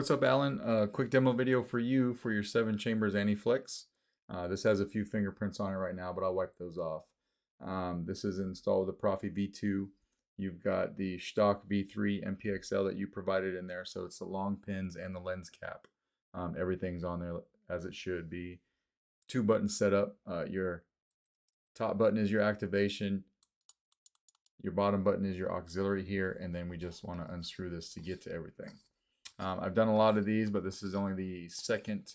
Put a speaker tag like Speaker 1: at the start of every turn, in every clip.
Speaker 1: what's up, Alan? Quick demo video for you for your 7 chambers Aniflex. This has a few fingerprints on it right now, but I'll wipe those off. This is installed with the Proffie V2. You've got the stock V3 MPXL that you provided in there, so it's the long pins and the lens cap. Everything's on there as it should be. 2 buttons set up. Your top button is your activation. Your bottom button is your auxiliary here, and then we just want to unscrew this to get to everything. I've done a lot of these, but this is only the second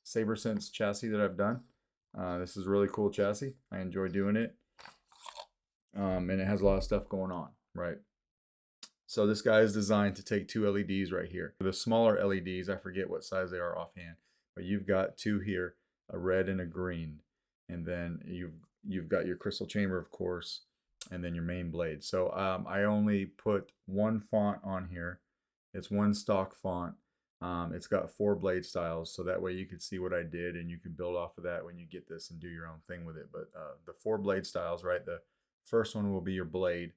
Speaker 1: Sabersense chassis that I've done. This is a really cool chassis. I enjoy doing it. And it has a lot of stuff going on, right? So this guy is designed to take 2 LEDs right here. The smaller LEDs, I forget what size they are offhand, but you've got 2 here, a red and a green. And then you've got your crystal chamber, of course, and then your main blade. So I only put 1 font on here. It's 1 stock font. It's got 4 blade styles, so that way you can see what I did and you can build off of that when you get this and do your own thing with it. But the 4 blade styles, right? The first one will be your blade.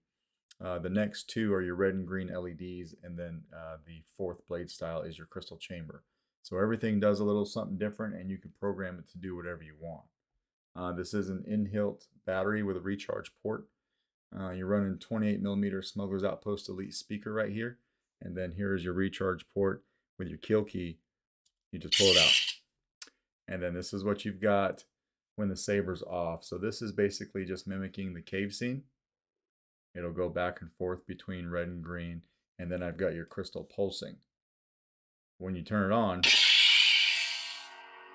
Speaker 1: The next 2 are your red and green LEDs, and then the 4th blade style is your crystal chamber. So everything does a little something different, and you can program it to do whatever you want. This is an in-hilt battery with a recharge port. You're running 28mm Smuggler's Outpost Elite speaker right here. And then here is your recharge port with your kill key. You just pull it out. And then this is what you've got when the saber's off. So this is basically just mimicking the cave scene. It'll go back and forth between red and green. And then I've got your crystal pulsing. When you turn it on,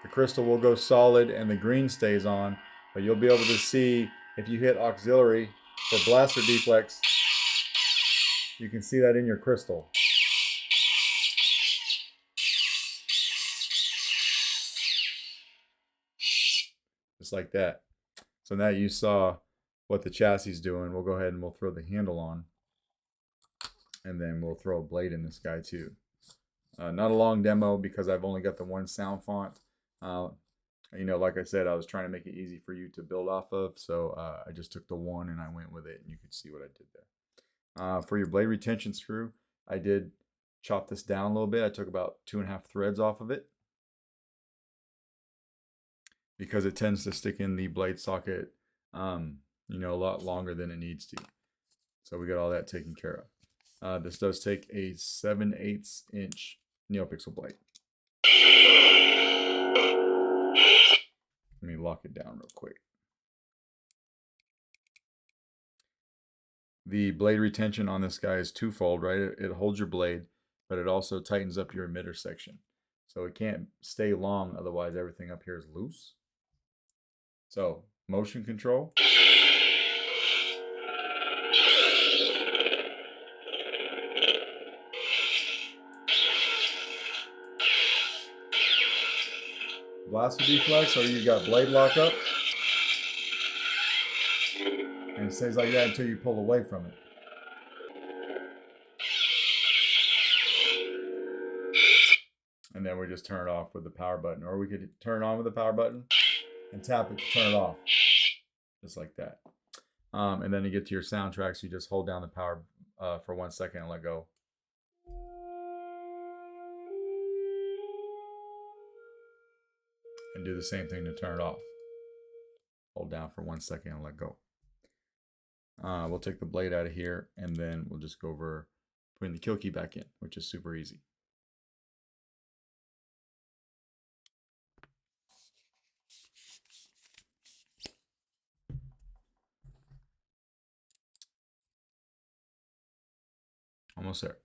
Speaker 1: the crystal will go solid and the green stays on. But you'll be able to see if you hit auxiliary for blaster deflex, you can see that in your crystal. Just like that. So now you saw what the chassis is doing. We'll go ahead and we'll throw the handle on. And then we'll throw a blade in this guy too. Not a long demo because I've only got the 1 sound font. You know, like I said, I was trying to make it easy for you to build off of. So I just took the 1 and I went with it, and you could see what I did there. For your blade retention screw, I did chop this down a little bit. I took about 2.5 threads off of it because it tends to stick in the blade socket, you know, a lot longer than it needs to. So we got all that taken care of. This does take a 7/8 inch NeoPixel blade. Let me lock it down real quick. The blade retention on this guy is twofold, right? It holds your blade, but it also tightens up your emitter section. So it can't stay long, otherwise everything up here is loose. So, motion control. Blaster deflex, or you got blade lockup. And it stays like that until you pull away from it. And then we just turn it off with the power button. Or we could turn it on with the power button and tap it to turn it off. Just like that. And then to get to your soundtracks, you just hold down the power for 1 second and let go. And do the same thing to turn it off. Hold down for 1 second and let go. We'll take the blade out of here, and then we'll just go over putting the kill key back in, which is super easy. Almost there.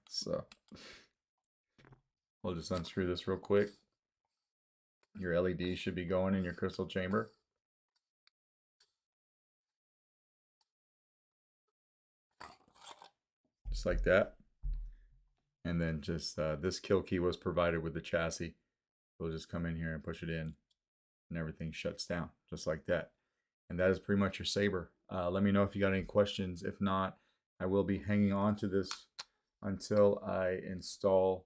Speaker 1: So we'll just unscrew this real quick. Your LED should be going in your crystal chamber. Just like that. And then just this kill key was provided with the chassis. We'll just come in here and push it in, and everything shuts down just like that. And that is pretty much your saber. Let me know if you got any questions. If not, I will be hanging on to this until I install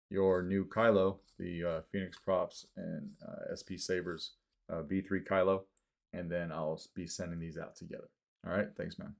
Speaker 1: your new Kylo, the Phoenix Props and SP Sabers V3 Kylo, and then I'll be sending these out together. All right, thanks, man.